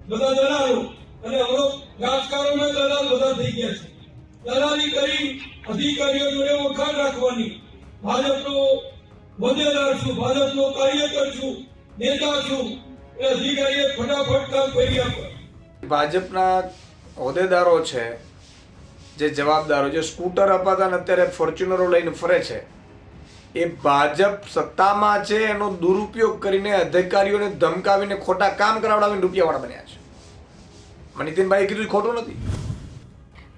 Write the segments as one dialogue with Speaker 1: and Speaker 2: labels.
Speaker 1: બધા દલાલો અને રાજકારણમાં દલાલ બધા થઈ ગયા છે. દલાલી કરી અધિકારીઓ જોડે ઓળખાણ રાખવાની. ભાજપનો હોદ્દેદાર છું, ભાજપનો કાર્યકર છું, નેતા છું, એ અધિકારીએ ફટાફટ કામ કરી આપે.
Speaker 2: ભાજપના હોદ્દેદારો છે, જે જવાબદારો, જે સ્કૂટર અપાતા ને અત્યારે ફોર્ચ્યુનરો લઈને ફરે છે, એ ભાજપ સત્તામાં છે એનો દુરુપયોગ કરીને અધિકારીઓને ધમકાવીને ખોટા કામ કરાવડાવીને રૂપિયાવાળા બન્યા છે. નીતિનભાઈ કીધું ખોટું નથી.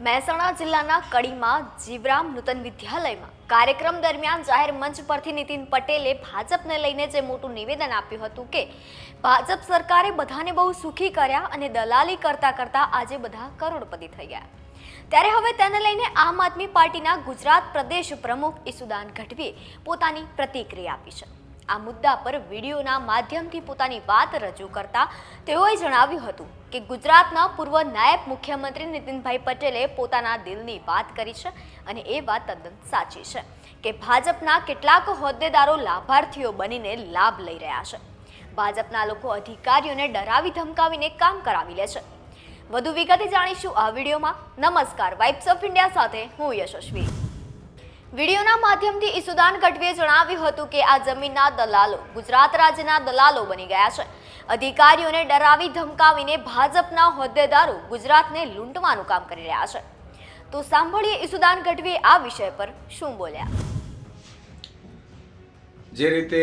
Speaker 3: મહેસાણા જિલ્લાના કડીમાં જીવરામ નૂતન વિદ્યાલયમાં કાર્યક્રમ દરમિયાન જાહેર મંચ પરથી નીતિન પટેલે ભાજપને લઈને જે મોટું નિવેદન આપ્યું હતું કે ભાજપ સરકારે બધાને બહુ સુખી કર્યા અને દલાલી કરતા કરતા આજે બધા કરોડપતિ થઈ ગયા. ત્યારે હવે તેને લઈને આમ આદમી પાર્ટીના ગુજરાત પ્રદેશ પ્રમુખ ઈસુદાન ગઢવીએ પોતાની પ્રતિક્રિયા આપી છે. આ મુદ્દા પર વિડીયોના માધ્યમથી પોતાની વાત રજૂ કરતા તેઓએ જણાવ્યું હતું કે ગુજરાતના પૂર્વ નાયબ મુખ્યમંત્રી નીતિનભાઈ પટેલે પોતાના દિલની વાત કરી છે અને એ વાત તદ્દન સાચી છે કે ભાજપના કેટલાક હોદ્દેદારો લાભાર્થીઓ બનીને લાભ લઈ રહ્યા છે. ભાજપના લોકો અધિકારીઓને ડરાવી ધમકાવીને કામ કરાવી લે છે. વધુ વિગતે જાણીશું આ વિડીયોમાં. નમસ્કાર, વાઇબ્સ ઓફ ઇન્ડિયા સાથે હું યશસ્વી. વિડીયોના માધ્યમથી ઈસુદાન ગઢવીએ જણાવ્યું હતું કે આ જમીનના દલાલો ગુજરાત રાજ્યના દલાલો બની ગયા છે. અધિકારીઓને ડરાવી ધમકાવીને ભાજપના હોદ્દેદારો ગુજરાતને લૂંટવાનું કામ કરી રહ્યા છે. તો સાંભળીએ ઈસુદાન ગઢવી આ વિષય પર શું બોલ્યા.
Speaker 2: જે રીતે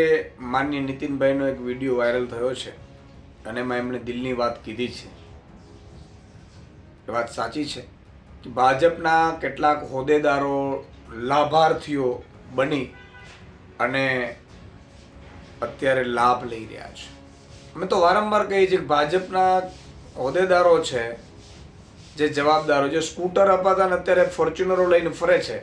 Speaker 2: માનનીય નીતિનભાઈનો એક વિડીયો વાયરલ થયો છે અને એમાં એમણે દિલની વાત કીધી છે, એ વાત સાચી છે કે ભાજપના કેટલાક હોદ્દેદારો લાભાર્થીઓ બની અને અત્યારે લાભ લઈ રહ્યા છે. અમે તો વારંવાર કહીએ છીએ કે ભાજપના હોદ્દેદારો છે, જે જવાબદારો, જે સ્કૂટર અપાતા ને અત્યારે ફોર્ચ્યુનરો લઈને ફરે છે,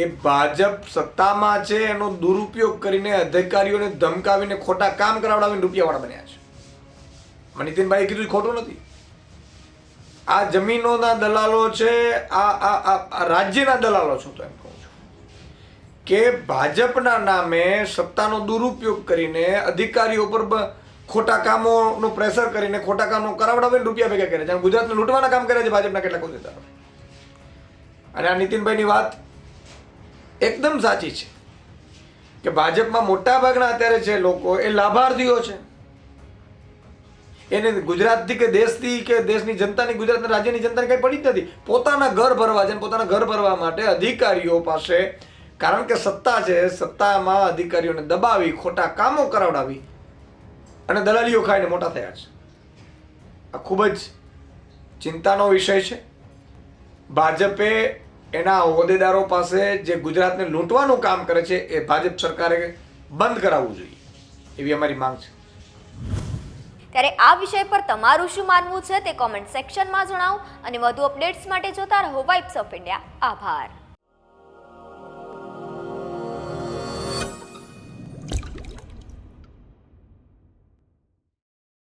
Speaker 2: એ ભાજપ સત્તામાં છે એનો દુરુપયોગ કરીને અધિકારીઓને ધમકાવીને ખોટા કામ કરાવડાવીને રૂપિયાવાળા બન્યા છે. નીતિનભાઈ કીધું ખોટું નથી. આ જમીનોના દલાલો છે, આ રાજ્યના દલાલો છું. તો એમ કહું છું કે ભાજપના નામે સત્તાનો દુરુપયોગ કરીને અધિકારીઓ પર ખોટા કામોનું પ્રેશર કરીને ખોટા કામો કરાવડાવીને રૂપિયા ભેગા કરે છે. ગુજરાતને લૂંટવાના કામ કરે છે ભાજપના કેટલાક હોદ્દેદારો. અને આ નીતિનભાઈની વાત એકદમ સાચી છે કે ભાજપમાં મોટા ભાગના અત્યારે છે લોકો એ લાભાર્થીઓ છે. એને ગુજરાતથી કે દેશથી કે દેશની જનતાની, ગુજરાતના રાજ્યની જનતાની કંઈ પડી જ નથી. પોતાના ઘર ભરવા છે. પોતાના ઘર ભરવા માટે અધિકારીઓ પાસે, કારણ કે સત્તા છે, સત્તામાં અધિકારીઓને દબાવી ખોટા કામો કરાવડાવી અને દલાલીઓ ખાઈને મોટા થયા છે. આ ખૂબ જ ચિંતાનો વિષય છે. ભાજપે એના હોદ્દેદારો પાસે જે ગુજરાતને લૂંટવાનું કામ કરે છે એ ભાજપ સરકારે બંધ કરાવવું જોઈએ, એવી અમારી માંગ છે.
Speaker 3: ત્યારે આ વિષય પર તમારું શું માનવું છે તે કોમેન્ટ સેક્શનમાં જણાવો અને વધુ અપડેટ્સ માટે જોતા રહો વાઇબ્સ ઓફ ઇન્ડિયા. આભાર.